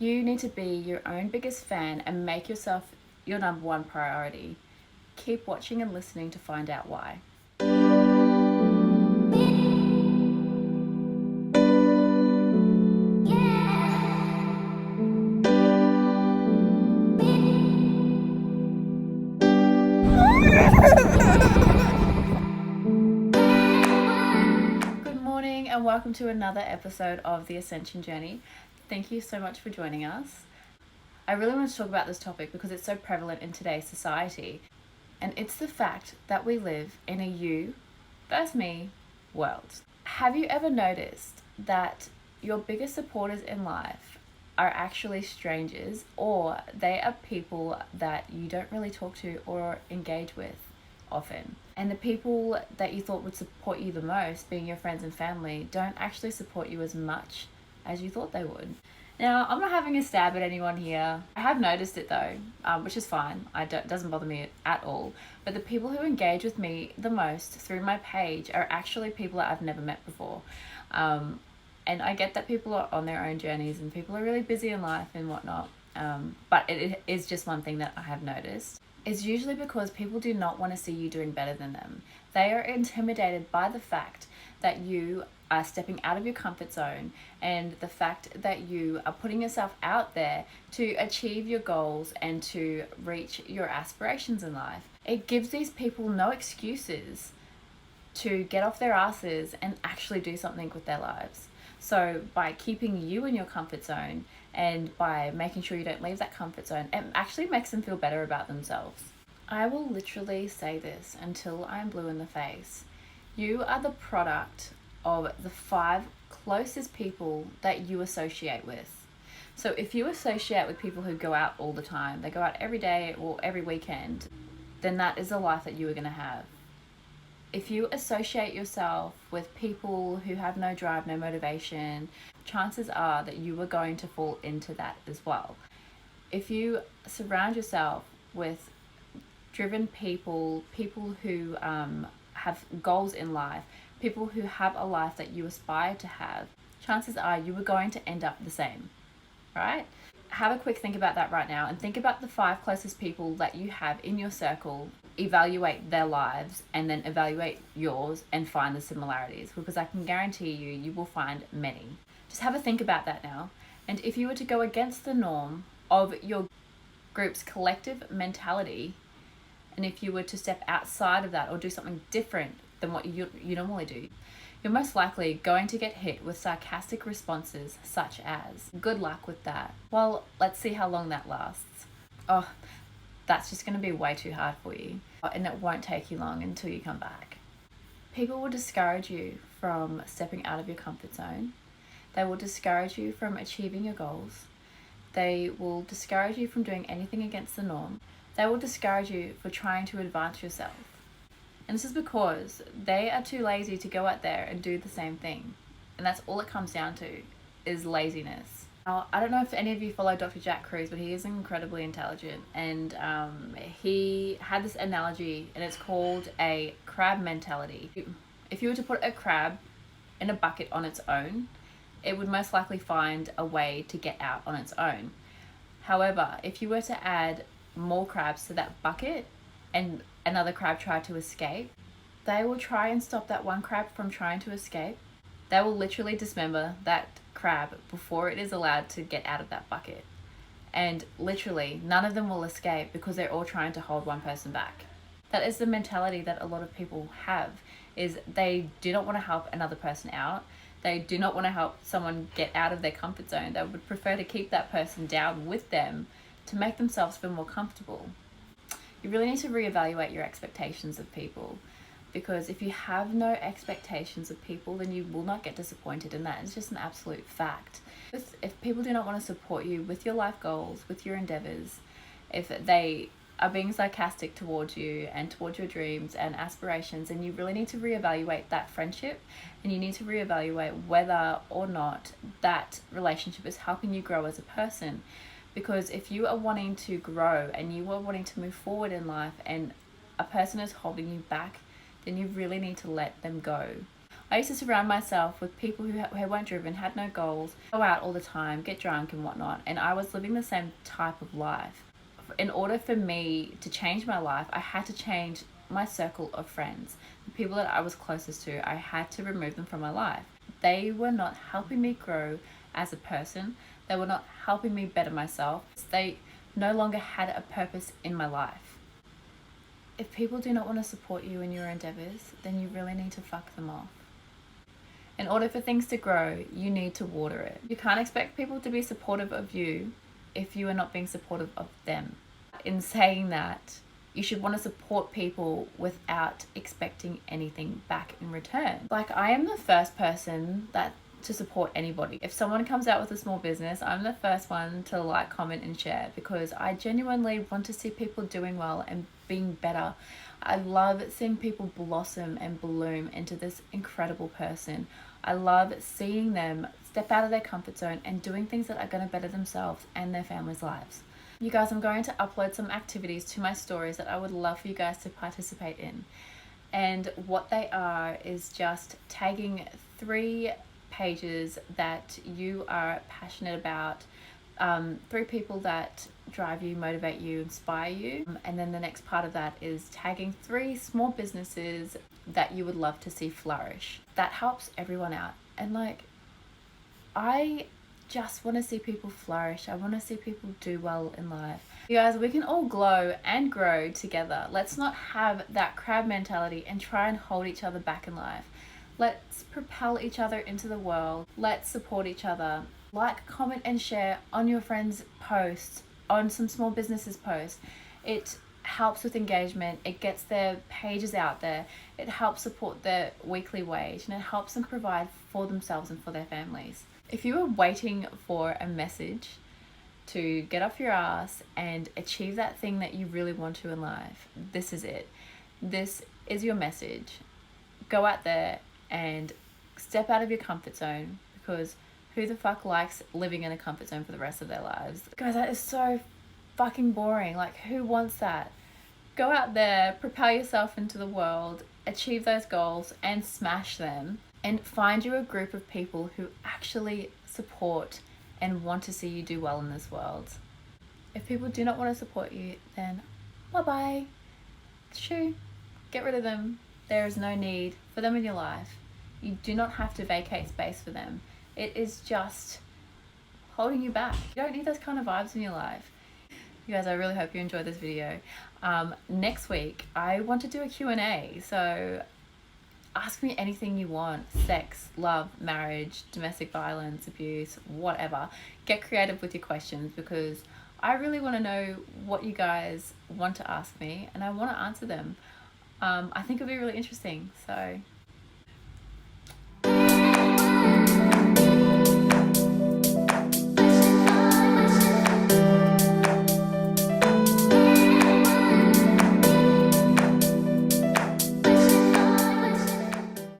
You need to be your own biggest fan and make yourself your number one priority. Keep watching and listening to find out why. Good morning and welcome to another episode of The Ascension Journey. Thank you so much for joining us. I really want to talk about this topic because it's so prevalent in today's society, and it's the fact that we live in a you versus me world. Have you ever noticed that your biggest supporters in life are actually strangers, or they are people that you don't really talk to or engage with often? And the people that you thought would support you the most, being your friends and family, don't actually support you as much as you thought they would. Now, I'm not having a stab at anyone here. I have noticed it though, which is fine. It doesn't bother me at all. But the people who engage with me the most through my page are actually people that I've never met before. And I get that people are on their own journeys and people are really busy in life and whatnot. But it is just one thing that I have noticed. It's usually because people do not want to see you doing better than them. They are intimidated by the fact that you are stepping out of your comfort zone and the fact that you are putting yourself out there to achieve your goals and to reach your aspirations in life. It gives these people no excuses to get off their asses and actually do something with their lives. So by keeping you in your comfort zone and by making sure you don't leave that comfort zone, it actually makes them feel better about themselves. I will literally say this until I'm blue in the face. You are the product of the 5 closest people that you associate with. So if you associate with people who go out all the time, they go out every day or every weekend, then that is the life that you are going to have. If you associate yourself with people who have no drive, no motivation, chances are that you are going to fall into that as well. If you surround yourself with driven people, people who have goals in life, people who have a life that you aspire to have, chances are you are going to end up the same, right? Have a quick think about that right now and think about the 5 closest people that you have in your circle. Evaluate their lives and then evaluate yours and find the similarities, because I can guarantee you will find many. Just have a think about that now. And if you were to go against the norm of your group's collective mentality, and if you were to step outside of that or do something different than what you normally do, you're most likely going to get hit with sarcastic responses such as, "Good luck with that. Well, let's see how long that lasts. Oh, that's just going to be way too hard for you. And it won't take you long until you come back." People will discourage you from stepping out of your comfort zone. They will discourage you from achieving your goals. They will discourage you from doing anything against the norm. They will discourage you for trying to advance yourself. And this is because they are too lazy to go out there and do the same thing. And that's all it comes down to, is laziness. Now, I don't know if any of you follow Dr. Jack Kruse, but he is incredibly intelligent. And he had this analogy, and it's called a crab mentality. If you were to put a crab in a bucket on its own, it would most likely find a way to get out on its own. However, if you were to add more crabs to that bucket and another crab try to escape, they will try and stop that one crab from trying to escape. They will literally dismember that crab before it is allowed to get out of that bucket. And literally, none of them will escape because they're all trying to hold one person back. That is the mentality that a lot of people have, is they do not want to help another person out. They do not want to help someone get out of their comfort zone. They would prefer to keep that person down with them to make themselves feel more comfortable. You really need to reevaluate your expectations of people, because if you have no expectations of people, then you will not get disappointed, and that is just an absolute fact. If people do not want to support you with your life goals, with your endeavors, if they are being sarcastic towards you and towards your dreams and aspirations, and you really need to reevaluate that friendship, and you need to reevaluate whether or not that relationship is helping you grow as a person. Because if you are wanting to grow and you are wanting to move forward in life and a person is holding you back, then you really need to let them go. I used to surround myself with people who weren't driven, had no goals, go out all the time, get drunk and whatnot, and I was living the same type of life. In order for me to change my life, I had to change my circle of friends. The people that I was closest to, I had to remove them from my life. They were not helping me grow as a person. They were not helping me better myself. They no longer had a purpose in my life. If people do not want to support you in your endeavors, then you really need to fuck them off. In order for things to grow, you need to water it. You can't expect people to be supportive of you if you are not being supportive of them. In saying that, you should want to support people without expecting anything back in return. Like, I am the first person to support anybody. If someone comes out with a small business, I'm the first one to like, comment and share, because I genuinely want to see people doing well and being better. I love seeing people blossom and bloom into this incredible person. I love seeing them step out of their comfort zone and doing things that are going to better themselves and their families' lives. You guys, I'm going to upload some activities to my stories that I would love for you guys to participate in. And what they are is just tagging 3 pages that you are passionate about, 3 people that drive you, motivate you, inspire you, and then the next part of that is tagging 3 small businesses that you would love to see flourish. That helps everyone out. And like, I just want to see people flourish. I want to see people do well in life. You guys, we can all glow and grow together. Let's not have that crab mentality and try and hold each other back in life. Let's propel each other into the world. Let's support each other. Like, comment and share on your friends' posts, on some small businesses' posts. It helps with engagement. It gets their pages out there. It helps support their weekly wage, and it helps them provide for themselves and for their families. If you are waiting for a message to get off your ass and achieve that thing that you really want to in life, this is it. This is your message. Go out there and step out of your comfort zone, because who the fuck likes living in a comfort zone for the rest of their lives? Guys, that is so fucking boring. Like, who wants that? Go out there, propel yourself into the world, achieve those goals and smash them, and find you a group of people who actually support and want to see you do well in this world. If people do not want to support you, then bye-bye. Shoo. Get rid of them. There is no need for them in your life. You do not have to vacate space for them. It is just holding you back. You don't need those kind of vibes in your life. You guys, I really hope you enjoyed this video. Next week, I want to do a Q&A. So ask me anything you want. Sex, love, marriage, domestic violence, abuse, whatever. Get creative with your questions, because I really want to know what you guys want to ask me and I want to answer them. I think it'll be really interesting. So